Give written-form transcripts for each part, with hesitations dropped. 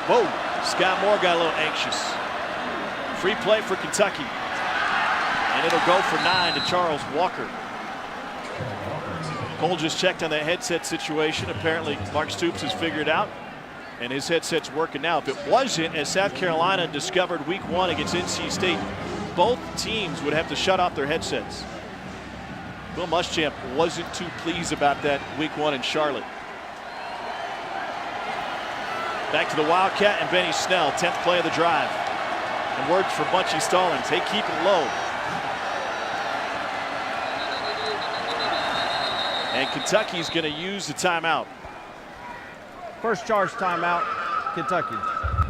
Whoa, Scott Moore got a little anxious. Free play for Kentucky. And it'll go for 9 to Charles Walker. Cole just checked on that headset situation. Apparently Mark Stoops has figured out, and his headset's working now. If it wasn't, as South Carolina discovered week 1 against NC State, both teams would have to shut off their headsets. Will Muschamp wasn't too pleased about that week 1 in Charlotte. Back to the Wildcat and Benny Snell, 10th play of the drive. And words for Bunchy Stallings, hey, keep it low. And Kentucky's going to use the timeout. First charge timeout, Kentucky.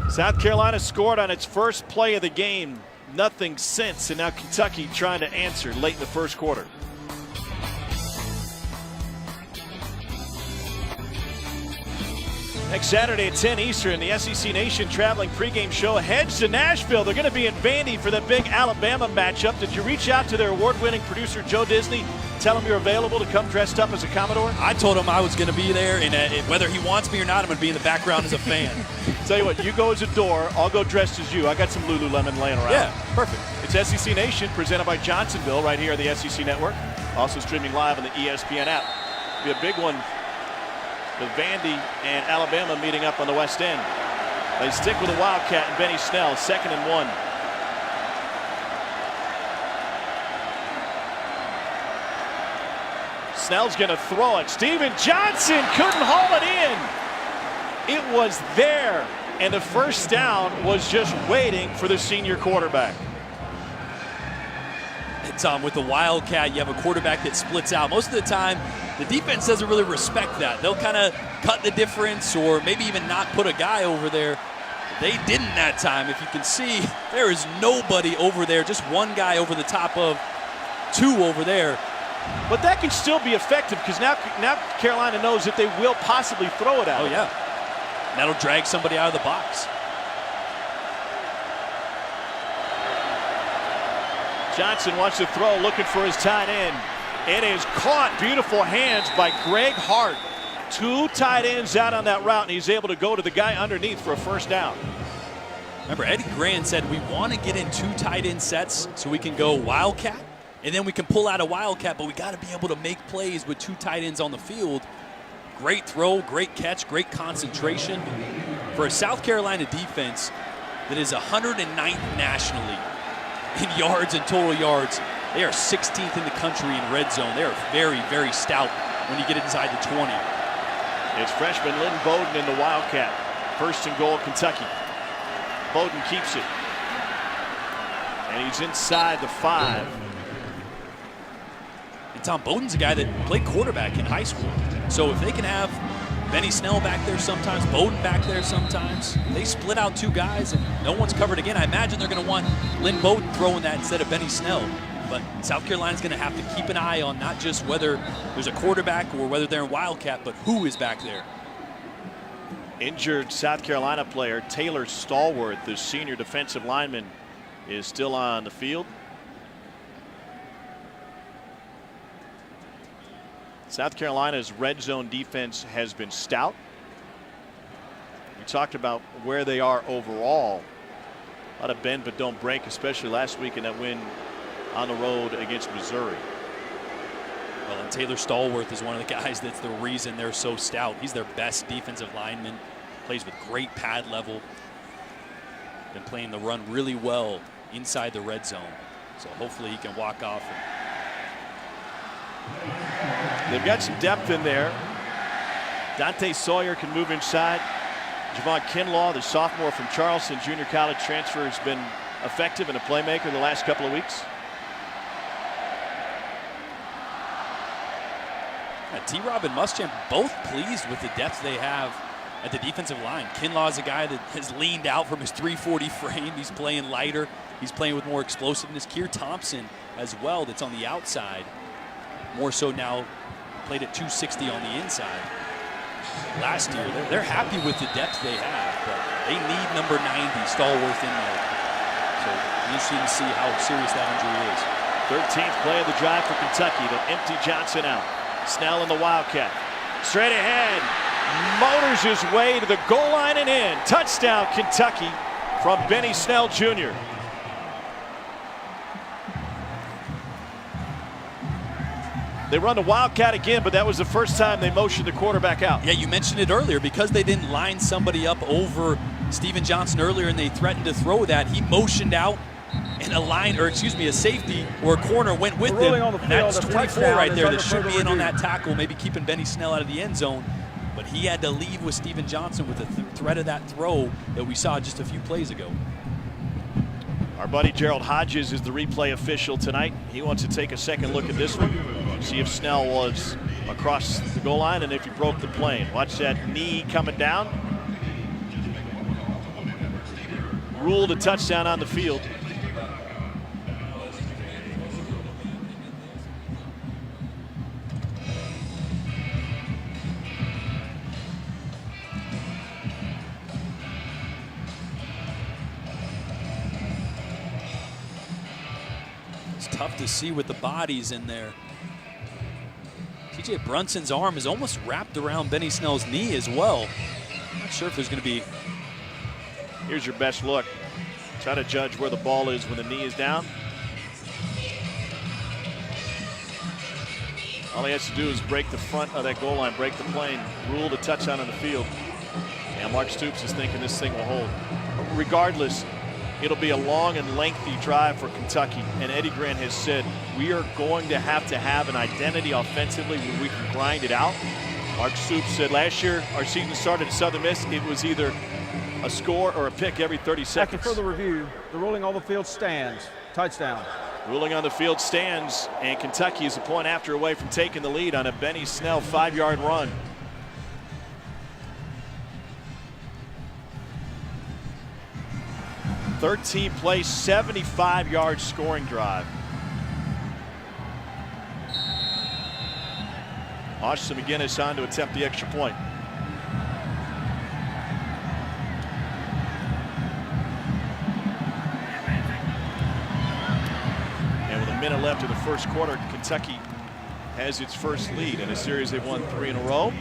South Carolina scored on its first play of the game. Nothing since, and now Kentucky trying to answer late in the first quarter. Next Saturday at 10 Eastern, the SEC Nation traveling pregame show heads to Nashville. They're going to be in Vandy for the big Alabama matchup. Did you reach out to their award-winning producer, Joe Disney, tell him you're available to come dressed up as a Commodore? I told him I was going to be there, and whether he wants me or not, I'm going to be in the background as a fan. Tell you what, you go as a door, I'll go dressed as you. I got some Lululemon laying around. Yeah, perfect. It's SEC Nation, presented by Johnsonville, right here on the SEC Network. Also streaming live on the ESPN app. Be a big one with Vandy and Alabama meeting up on the West End. They stick with the Wildcat and Benny Snell, 2nd and 1. Snell's going to throw it. Steven Johnson couldn't haul it in. It was there, and the first down was just waiting for the senior quarterback. Tom, with the Wildcat, you have a quarterback that splits out. Most of the time, the defense doesn't really respect that. They'll kind of cut the difference or maybe even not put a guy over there. They didn't that time. If you can see, there is nobody over there, just one guy over the top of 2 over there. But that can still be effective because now Carolina knows that they will possibly throw it out. Oh, yeah. And that'll drag somebody out of the box. Johnson wants to throw, looking for his tight end. It is caught, beautiful hands by Greg Hart. 2 tight ends out on that route, and he's able to go to the guy underneath for a first down. Remember, Eddie Gran said we want to get in 2 tight end sets so we can go Wildcat, and then we can pull out a Wildcat, but we got to be able to make plays with 2 tight ends on the field. Great throw, great catch, great concentration. For a South Carolina defense that is 109th nationally in yards and total yards, they are 16th in the country in red zone. They are very, very stout when you get inside the 20. It's freshman Lynn Bowden in the Wildcat. 1st and goal, Kentucky. Bowden keeps it. And he's inside the 5. And Tom, Bowden's a guy that played quarterback in high school. So if they can have Benny Snell back there sometimes, Bowden back there sometimes, they split out 2 guys and no one's covered again. I imagine they're going to want Lynn Bowden throwing that instead of Benny Snell. But South Carolina's going to have to keep an eye on not just whether there's a quarterback or whether they're in Wildcat, but who is back there. Injured South Carolina player Taylor Stallworth, the senior defensive lineman, is still on the field. South Carolina's red zone defense has been stout. We talked about where they are overall. A lot of bend but don't break, especially last week in that win on the road against Missouri. Well, and Taylor Stallworth is one of the guys that's the reason they're so stout. He's their best defensive lineman, plays with great pad level. Been playing the run really well inside the red zone. So hopefully he can walk off. They've got some depth in there. Dante Sawyer can move inside. Javon Kinlaw, the sophomore from Charleston Junior College transfer, has been effective and a playmaker the last couple of weeks. T-Rob and Muschamp both pleased with the depth they have at the defensive line. Kinlaw is a guy that has leaned out from his 340 frame. He's playing lighter. He's playing with more explosiveness. Keir Thompson as well, that's on the outside. More so now played at 260 on the inside. Last year, they're happy with the depth they have, but they need number 90, Stallworth, in there. So interesting to see how serious that injury is. 13th play of the drive for Kentucky. They'll empty Johnson out. Snell in the Wildcat. Straight ahead. motors his way to the goal line and in. Touchdown, Kentucky, from Benny Snell Jr. They run the Wildcat again, but that was the first time they motioned the quarterback out. Yeah, you mentioned it earlier. Because they didn't line somebody up over Steven Johnson earlier and they threatened to throw that, he motioned out and a safety or a corner went with him. And that's 24 right there that should be in on that tackle, maybe keeping Benny Snell out of the end zone. But he had to leave with Steven Johnson with the threat of that throw that we saw just a few plays ago. Our buddy Gerald Hodges is the replay official tonight. He wants to take a second look at this one, see if Snell was across the goal line and if he broke the plane. Watch that knee coming down. Ruled a touchdown on the field. Tough to see with the bodies in there. TJ Brunson's arm is almost wrapped around Benny Snell's knee as well. Not sure if there's going to be. Here's your best look. Try to judge where the ball is when the knee is down. All he has to do is break the front of that goal line, break the plane, rule the touchdown on the field. And Mark Stoops is thinking this thing will hold. Regardless, it'll be a long and lengthy drive for Kentucky, and Eddie Grant has said we are going to have an identity offensively where we can grind it out. Mark Stoops said last year our season started at Southern Miss. It was either a score or a pick every 30 seconds. After further review, the ruling on the field stands. Touchdown. Ruling on the field stands, and Kentucky is a point after away from taking the lead on a Benny Snell 5-yard run. Third-team-play, 75-yard scoring drive. Austin McGinnis on to attempt the extra point. And with a minute left in the first quarter, Kentucky has its first lead in a series they've won 3 in a row.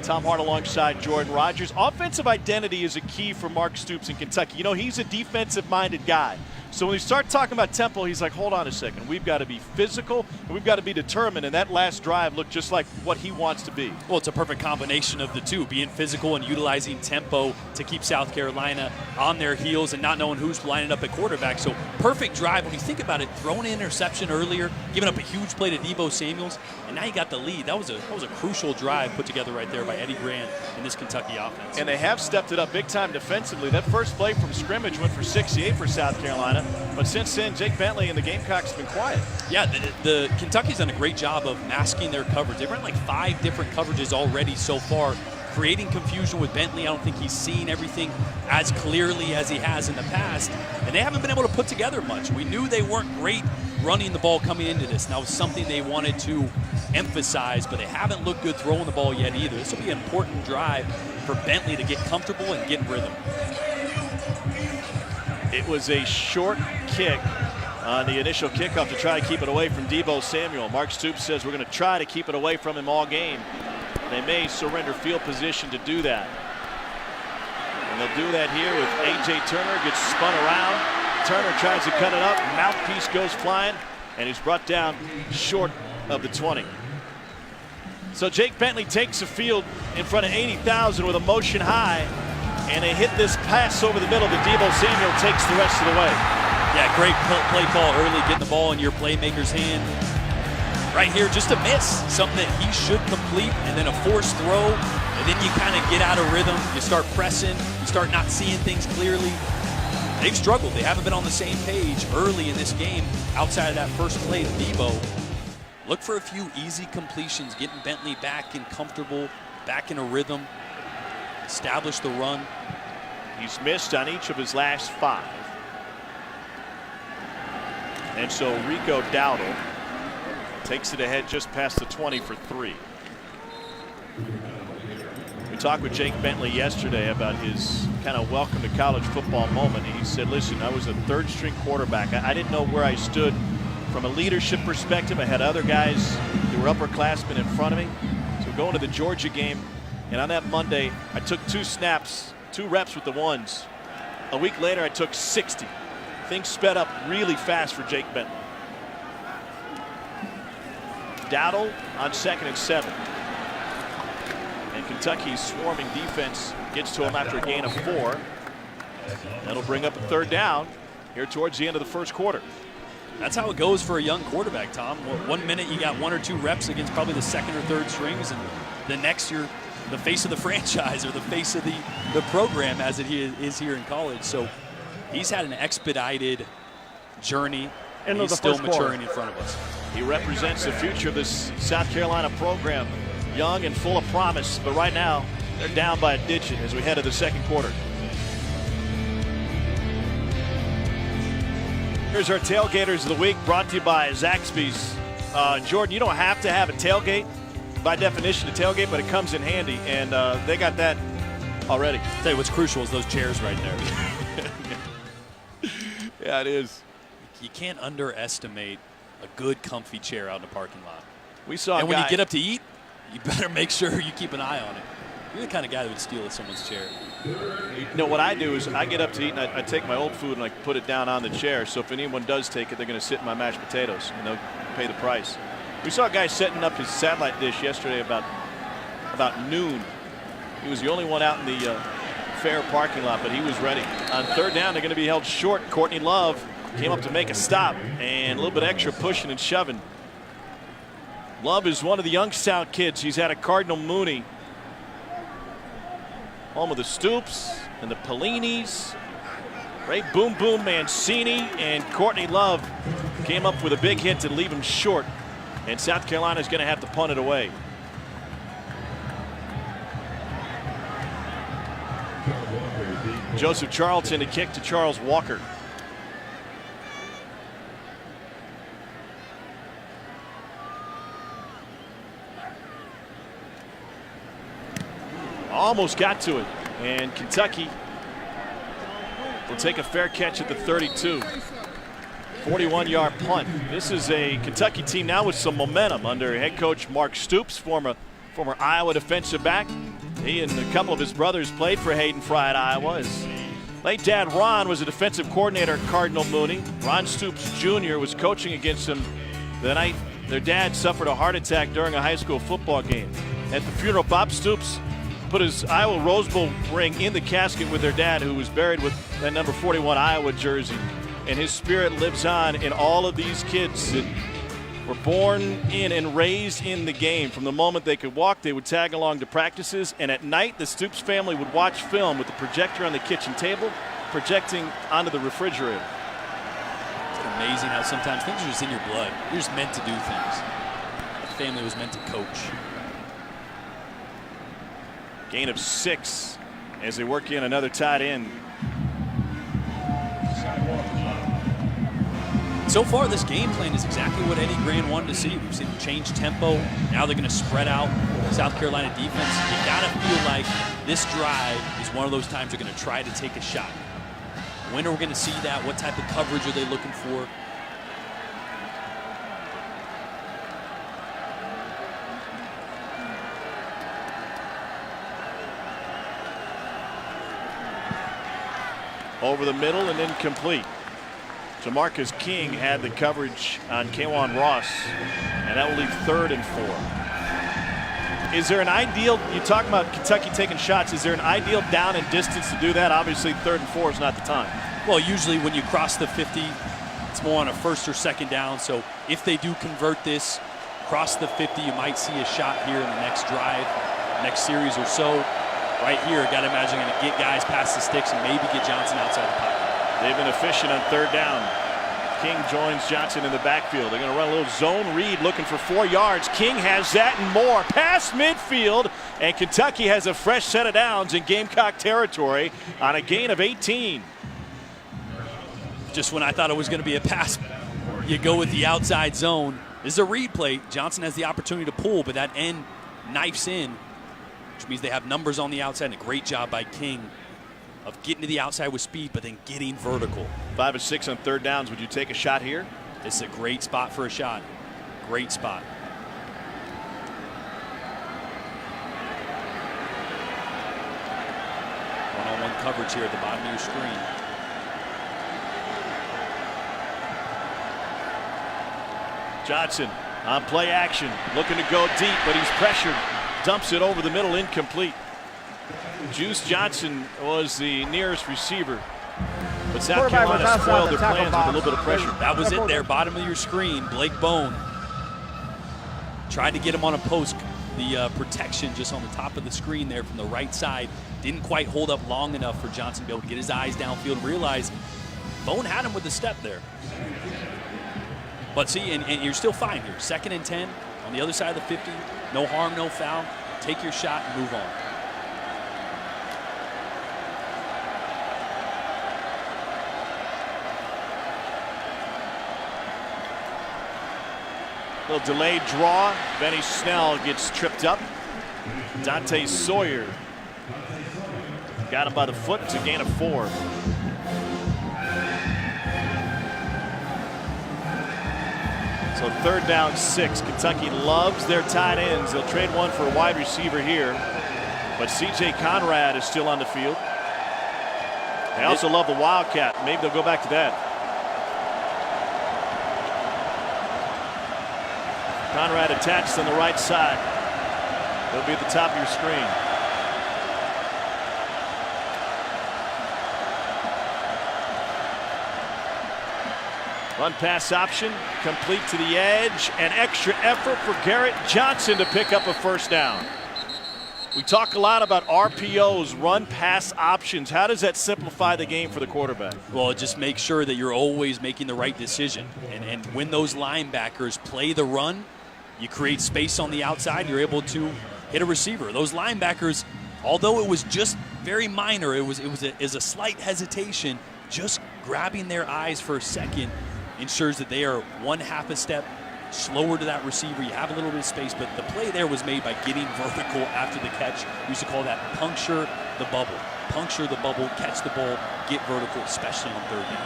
Tom Hart alongside Jordan Rogers. Offensive identity is a key for Mark Stoops in Kentucky. You know, he's a defensive-minded guy. So when we start talking about tempo, he's like, hold on a second. We've got to be physical, and we've got to be determined, and that last drive looked just like what he wants to be. Well, it's a perfect combination of the two, being physical and utilizing tempo to keep South Carolina on their heels and not knowing who's lining up at quarterback. So perfect drive. When you think about it, throwing an interception earlier, giving up a huge play to Deebo Samuels, and now you got the lead. That was a crucial drive put together right there by Eddie Grant in this Kentucky offense. And they have stepped it up big time defensively. That first play from scrimmage went for 68 for South Carolina, but since then, Jake Bentley and the Gamecocks have been quiet. Yeah, the Kentucky's done a great job of masking their coverage. They've run like 5 different coverages already so far, creating confusion with Bentley. I don't think he's seen everything as clearly as he has in the past, and they haven't been able to put together much. We knew they weren't great running the ball coming into this, and that was something they wanted to emphasize, but they haven't looked good throwing the ball yet either. This will be an important drive for Bentley to get comfortable and get in rhythm. It was a short kick on the initial kickoff to try to keep it away from Deebo Samuel. Mark Stoops says we're going to try to keep it away from him all game. They may surrender field position to do that. And they'll do that here with A.J. Turner gets spun around. Turner tries to cut it up. Mouthpiece goes flying, and he's brought down short of the 20. So Jake Bentley takes the field in front of 80,000 with a motion high. And they hit this pass over the middle that Deebo Samuel takes the rest of the way. Yeah, great play call early, getting the ball in your playmaker's hand. Right here, just a miss, something that he should complete, and then a forced throw, and then you kind of get out of rhythm. You start pressing, you start not seeing things clearly. They've struggled. They haven't been on the same page early in this game outside of that first play to Deebo. Look for a few easy completions, getting Bentley back and comfortable, back in a rhythm. Establish the run. He's missed on each of his last 5. And so Rico Dowdle takes it ahead just past the 20 for 3. We talked with Jake Bentley yesterday about his kind of welcome to college football moment. He said, listen, I was a 3rd-string quarterback. I didn't know where I stood from a leadership perspective. I had other guys who were upperclassmen in front of me. So going to the Georgia game, And on that Monday, I took 2 snaps, 2 reps with the ones. A week later, I took 60. Things sped up really fast for Jake Bentley. Dowdle on 2nd and 7. And Kentucky's swarming defense gets to him after a gain of 4. That'll bring up a 3rd down here towards the end of the first quarter. That's how it goes for a young quarterback, Tom. 1 minute you got 1 or 2 reps against probably the 2nd or 3rd strings, and the next you're the face of the franchise or the face of the program as it is here in college. So he's had an expedited journey, and he's still maturing in front of us. He represents the future of this South Carolina program. Young and full of promise, but right now they're down by a digit as we head to the second quarter. Here's our Tailgaters of the Week, brought to you by Zaxby's. Jordan, you don't have to have a tailgate, by definition, a tailgate, but it comes in handy, and they got that already. I'll tell you what's crucial is those chairs right there. Yeah, it is. You can't underestimate a good, comfy chair out in the parking lot. We saw and when you get up to eat, you better make sure you keep an eye on it. You're the kind of guy that would steal someone's chair. You know, what I do is I get up to eat and I take my old food and I put it down on the chair. So if anyone does take it, they're going to sit in my mashed potatoes and they'll pay the price. We saw a guy setting up his satellite dish yesterday about noon. He was the only one out in the fair parking lot, but he was ready. On 3rd down, they're going to be held short. Courtney Love came up to make a stop and a little bit extra pushing and shoving. Love is one of the Youngstown kids. He's had a Cardinal Mooney, home of the Stoops and the Pellinis. Ray Boom Boom Mancini, and Courtney Love came up with a big hit to leave him short. And South Carolina is going to have to punt it away. Joseph Charlton to kick to Charles Walker. Almost got to it, and Kentucky will take a fair catch at the 32. 41-yard punt. This is a Kentucky team now with some momentum under head coach Mark Stoops, former Iowa defensive back. He and a couple of his brothers played for Hayden Fry at Iowa. His late dad Ron was a defensive coordinator at Cardinal Mooney. Ron Stoops Jr. was coaching against him the night their dad suffered a heart attack during a high school football game. At the funeral, Bob Stoops put his Iowa Rose Bowl ring in the casket with their dad, who was buried with that number 41 Iowa jersey. And his spirit lives on in all of these kids that were born in and raised in the game. From the moment they could walk, they would tag along to practices. And at night, the Stoops family would watch film with the projector on the kitchen table, projecting onto the refrigerator. It's amazing how sometimes things are just in your blood. You're just meant to do things. The family was meant to coach. Gain of 6 as they work in another tight end. So far, this game plan is exactly what Eddie Gran wanted to see. We've seen them change tempo. Now they're going to spread out South Carolina defense. You got to feel like this drive is one of those times they're going to try to take a shot. When are we going to see that? What type of coverage are they looking for? Over the middle and incomplete. Jamarcus King had the coverage on K'Wan Ross, and that will leave 3rd and 4. Is there an ideal, you talk about Kentucky taking shots, is there an ideal down and distance to do that? Obviously 3rd and 4 is not the time. Well, usually when you cross the 50, it's more on a 1st or 2nd down. So if they do convert this, cross the 50, you might see a shot here in the next drive, next series or so. Right here, got to imagine going to get guys past the sticks and maybe get Johnson outside the pocket. They've been efficient on 3rd down. King joins Johnson in the backfield. They're going to run a little zone read looking for 4 yards. King has that and more. Past midfield, and Kentucky has a fresh set of downs in Gamecock territory on a gain of 18. Just when I thought it was going to be a pass, you go with the outside zone. This is a read play. Johnson has the opportunity to pull, but that end knifes in, which means they have numbers on the outside, and a great job by King of getting to the outside with speed, but then getting vertical. 5 of 6 on 3rd downs. Would you take a shot here? This is a great spot for a shot. Great spot. one-on-one coverage here at the bottom of your screen. Johnson on play action, looking to go deep, but he's pressured. Dumps it over the middle, incomplete. Juice Johnson was the nearest receiver, but South Carolina spoiled their plans with a little bit of pressure. That was it there, bottom of your screen. Blake Bone tried to get him on a post. The protection just on the top of the screen there from the right side didn't quite hold up long enough for Johnson to be able to get his eyes downfield and realize Bone had him with the step there. But see, and you're still fine here. 2nd and 10 on the other side of the 50. No harm, no foul. Take your shot and move on. Little delayed draw. Benny Snell gets tripped up. Dante Sawyer got him by the foot. It's a gain of 4. So 3rd down 6. Kentucky loves their tight ends. They'll trade one for a wide receiver here. But C.J. Conrad is still on the field. They also love the Wildcat. Maybe they'll go back to that. Conrad attached on the right side. He'll be at the top of your screen. Run pass option, complete to the edge, and extra effort for Garrett Johnson to pick up a 1st down. We talk a lot about RPOs, run pass options. How does that simplify the game for the quarterback? Well, just make sure that you're always making the right decision. And when those linebackers play the run, you create space on the outside, you're able to hit a receiver. Those linebackers, although it was just very minor, it was a slight hesitation, just grabbing their eyes for a second ensures that they are 1/2 a step slower to that receiver. You have a little bit of space, but the play there was made by getting vertical after the catch. We used to call that puncture the bubble. Puncture the bubble, catch the ball, get vertical, especially on 3rd down.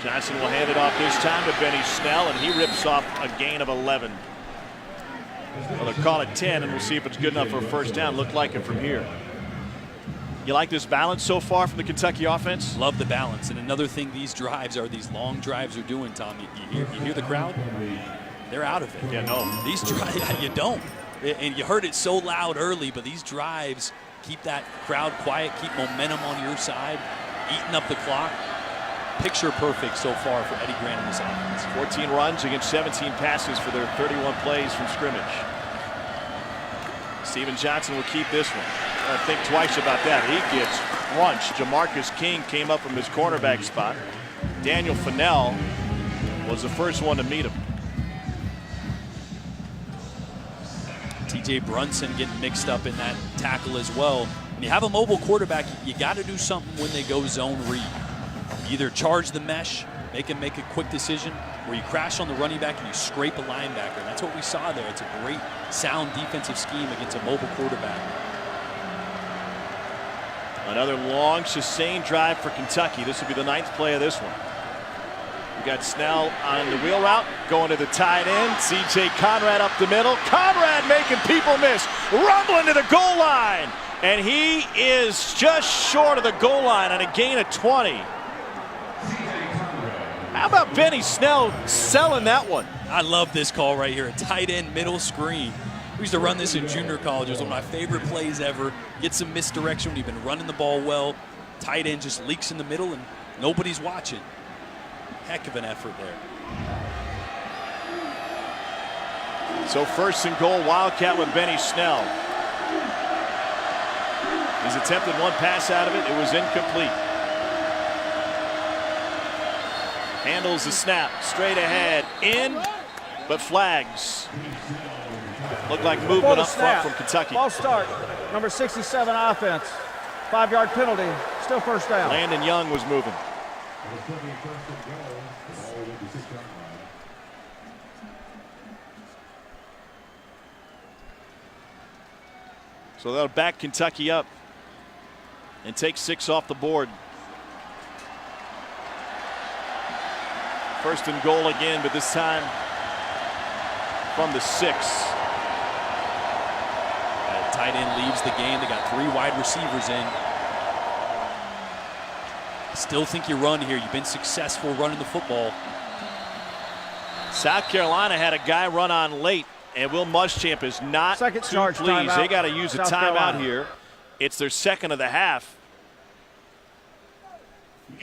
Johnson will hand it off this time to Benny Snell, and he rips off a gain of 11. Well, they'll call it 10, and we'll see if it's good enough for a 1st down. Look like it from here. You like this balance so far from the Kentucky offense? Love the balance. And another thing these long drives are doing, Tom, you hear the crowd? They're out of it. Yeah, no. These drives, you don't. And you heard it so loud early, but these drives keep that crowd quiet, keep momentum on your side, eating up the clock. Picture perfect so far for Eddie Gran in this offense. 14 runs against 17 passes for their 31 plays from scrimmage. Steven Johnson will keep this one. I think twice about that. He gets crunched. Jamarcus King came up from his cornerback spot. Daniel Fennell was the first one to meet him. TJ Brunson getting mixed up in that tackle as well. When you have a mobile quarterback, you got to do something when they go zone read. Either charge the mesh, make a quick decision, or you crash on the running back and you scrape a linebacker. And that's what we saw there. It's a great, sound defensive scheme against a mobile quarterback. Another long, sustained drive for Kentucky. This will be the 9th play of this one. We got Snell on the wheel route, going to the tight end. C.J. Conrad up the middle. Conrad making people miss, rumbling to the goal line. And he is just short of the goal line on a gain of 20. How about Benny Snell selling that one? I love this call right here, a tight end middle screen. We used to run this in junior college. It was one of my favorite plays ever. Get some misdirection when you've been running the ball well. Tight end just leaks in the middle and nobody's watching. Heck of an effort there. So 1st and goal, Wildcat with Benny Snell. He's attempted one pass out of it. It was incomplete. Handles the snap, straight ahead, in, but flags. Looked like movement up front from Kentucky. Ball start, number 67 offense. 5-yard penalty, still 1st down. Landon Young was moving. So that'll back Kentucky up and take 6 off the board. 1st and goal again, but this time from the 6. Tight end leaves the game. They got 3 wide receivers in. Still think you run here. You've been successful running the football. South Carolina had a guy run on late, and Will Muschamp is not Second too charge, pleased. timeout. They got to use a South timeout Carolina. here. It's their second of the half.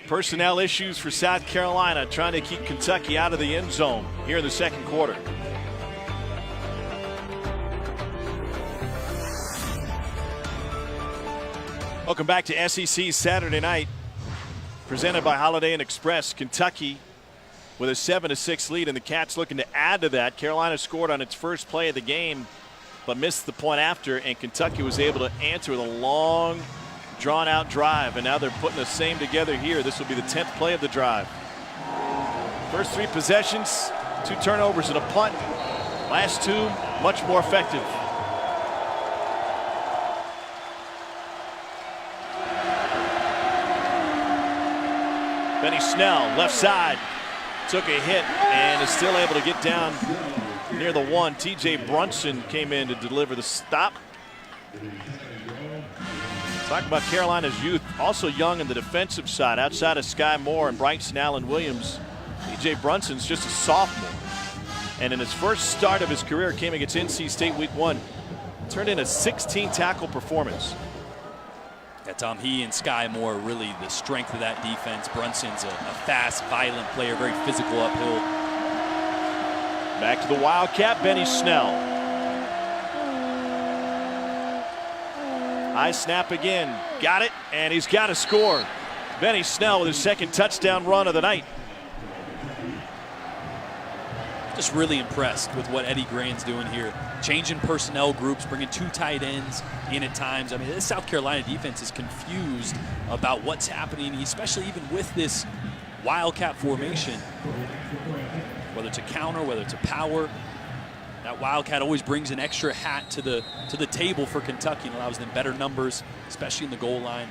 Personnel issues for South Carolina, trying to keep Kentucky out of the end zone here in the second quarter. Welcome back to SEC Saturday Night, presented by Holiday Inn Express. Kentucky with a 7-6 lead, and the Cats looking to add to that. Carolina scored on its first play of the game, but missed the point after, and Kentucky was able to answer with a long, drawn-out drive, and now they're putting the same together here. This will be the 10th play of the drive. First 3 possessions, 2 turnovers and a punt. Last 2, much more effective. Benny Snell, left side, took a hit and is still able to get down near the 1. TJ Brunson came in to deliver the stop. Talking about Carolina's youth, also young in the defensive side, outside of Sky Moore and Bryson Allen Williams. TJ Brunson's just a sophomore, and in his first start of his career came against NC State week 1, turned in a 16 tackle performance. Yeah, Tom, he and Sky Moore are really the strength of that defense. Brunson's a fast, violent player, very physical uphill. Back to the Wildcat, Benny Snell. High snap again, got it, and he's got to score. Benny Snell with his second touchdown run of the night. Just really impressed with what Eddie Grain's doing here. Changing personnel groups, bringing 2 tight ends in at times. I mean, this South Carolina defense is confused about what's happening, especially even with this Wildcat formation. Whether it's a counter, whether it's a power, that Wildcat always brings an extra hat to the table for Kentucky and allows them better numbers, especially in the goal line.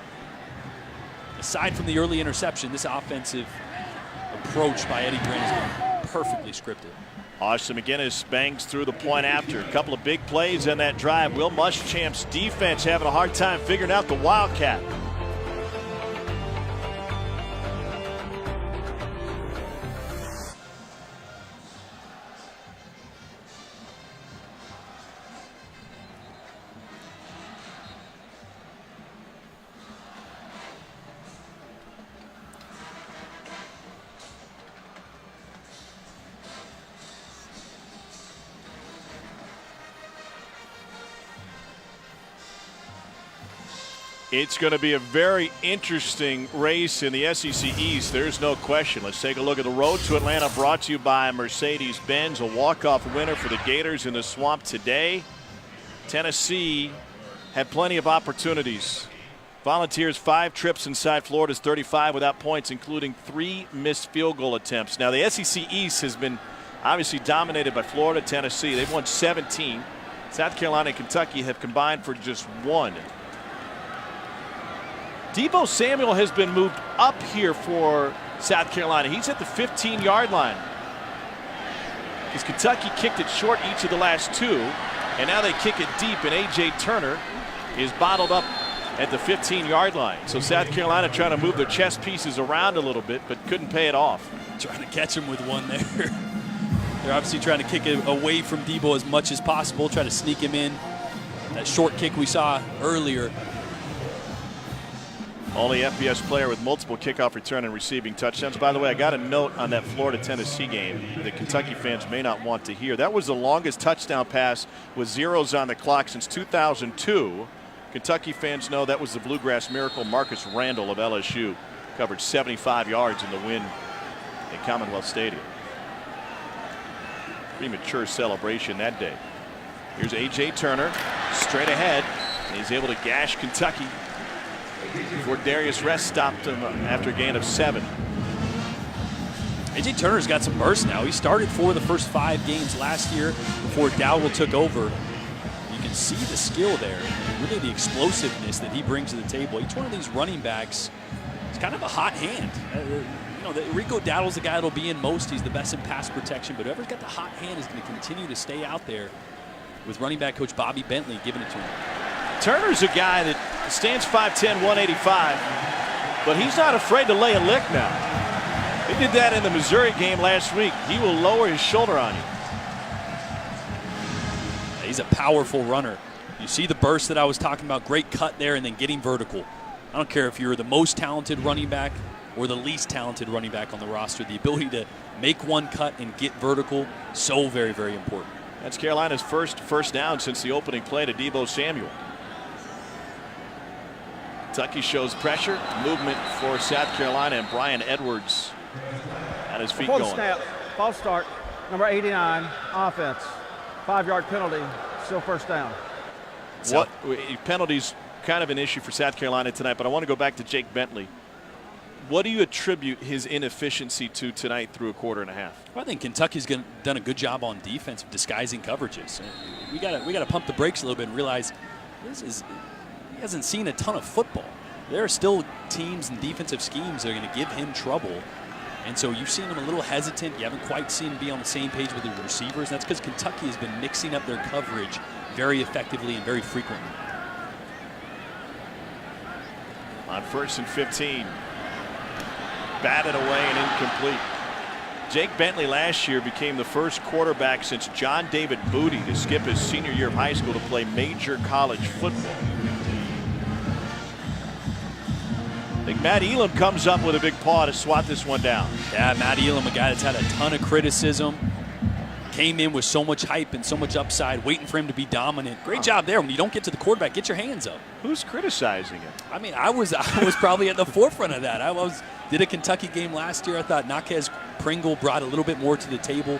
Aside from the early interception, this offensive approach by Eddie Grain has been perfectly scripted. Austin McGinnis bangs through the point after. A couple of big plays in that drive. Will Muschamp's defense having a hard time figuring out the Wildcat. It's going to be a very interesting race in the SEC East. There's no question. Let's take a look at the road to Atlanta, brought to you by Mercedes-Benz, a walk-off winner for the Gators in the Swamp today. Tennessee had plenty of opportunities. Volunteers 5 trips inside Florida's 35 without points, including 3 missed field goal attempts. Now, the SEC East has been obviously dominated by Florida, Tennessee. They've won 17. South Carolina and Kentucky have combined for just 1. Deebo Samuel has been moved up here for South Carolina. He's at the 15-yard line. Because Kentucky kicked it short each of the last 2, and now they kick it deep, and A.J. Turner is bottled up at the 15-yard line. So South Carolina trying to move their chess pieces around a little bit, but couldn't pay it off. Trying to catch him with one there. They're obviously trying to kick it away from Deebo as much as possible, try to sneak him in. That short kick we saw earlier. Only FBS player with multiple kickoff return and receiving touchdowns. By the way, I got a note on that Florida-Tennessee game that Kentucky fans may not want to hear. That was the longest touchdown pass with zeros on the clock since 2002. Kentucky fans know that was the Bluegrass Miracle. Marcus Randall of LSU covered 75 yards in the win at Commonwealth Stadium. Premature celebration that day. Here's A.J. Turner straight ahead, and he's able to gash Kentucky before Darius Rest stopped him after a gain of 7. A.J. Turner's got some burst now. He started for the first 5 games last year before Dowdle took over. You can see the skill there, and really the explosiveness that he brings to the table. Each one of these running backs is kind of a hot hand. Rico Dowdle's the guy that'll be in most. He's the best in pass protection, but whoever's got the hot hand is going to continue to stay out there with running back coach Bobby Bentley giving it to him. Turner's a guy that stands 5'10", 185, but he's not afraid to lay a lick now. He did that in the Missouri game last week. He will lower his shoulder on you. He's a powerful runner. You see the burst that I was talking about, great cut there and then getting vertical. I don't care if you're the most talented running back or the least talented running back on the roster. The ability to make one cut and get vertical, so very, very important. That's Carolina's first down since the opening play to Deebo Samuel. Kentucky shows pressure, movement for South Carolina, and Brian Edwards at his feet Before the going. snap, false start, number 89, offense. 5-yard penalty, still first down. What penalties kind of an issue for South Carolina tonight, but I want to go back to Jake Bentley. What do you attribute his inefficiency to tonight through a quarter and a half? Well, I think Kentucky's done a good job on defense of disguising coverages. We got to pump the brakes a little bit and realize he hasn't seen a ton of football. There are still teams and defensive schemes that are going to give him trouble. And so you've seen him a little hesitant. You haven't quite seen him be on the same page with the receivers. That's because Kentucky has been mixing up their coverage very effectively and very frequently. On 1st and 15. Batted away and incomplete. Jake Bentley last year became the first quarterback since John David Booty to skip his senior year of high school to play major college football. I think Matt Elam comes up with a big paw to swat this one down. Yeah, Matt Elam, a guy that's had a ton of criticism. Came in with so much hype and so much upside, waiting for him to be dominant. Great job there. When you don't get to the quarterback, get your hands up. Who's criticizing him? I mean, I was probably at the forefront of that. Did a Kentucky game last year. I thought Nakez Pringle brought a little bit more to the table.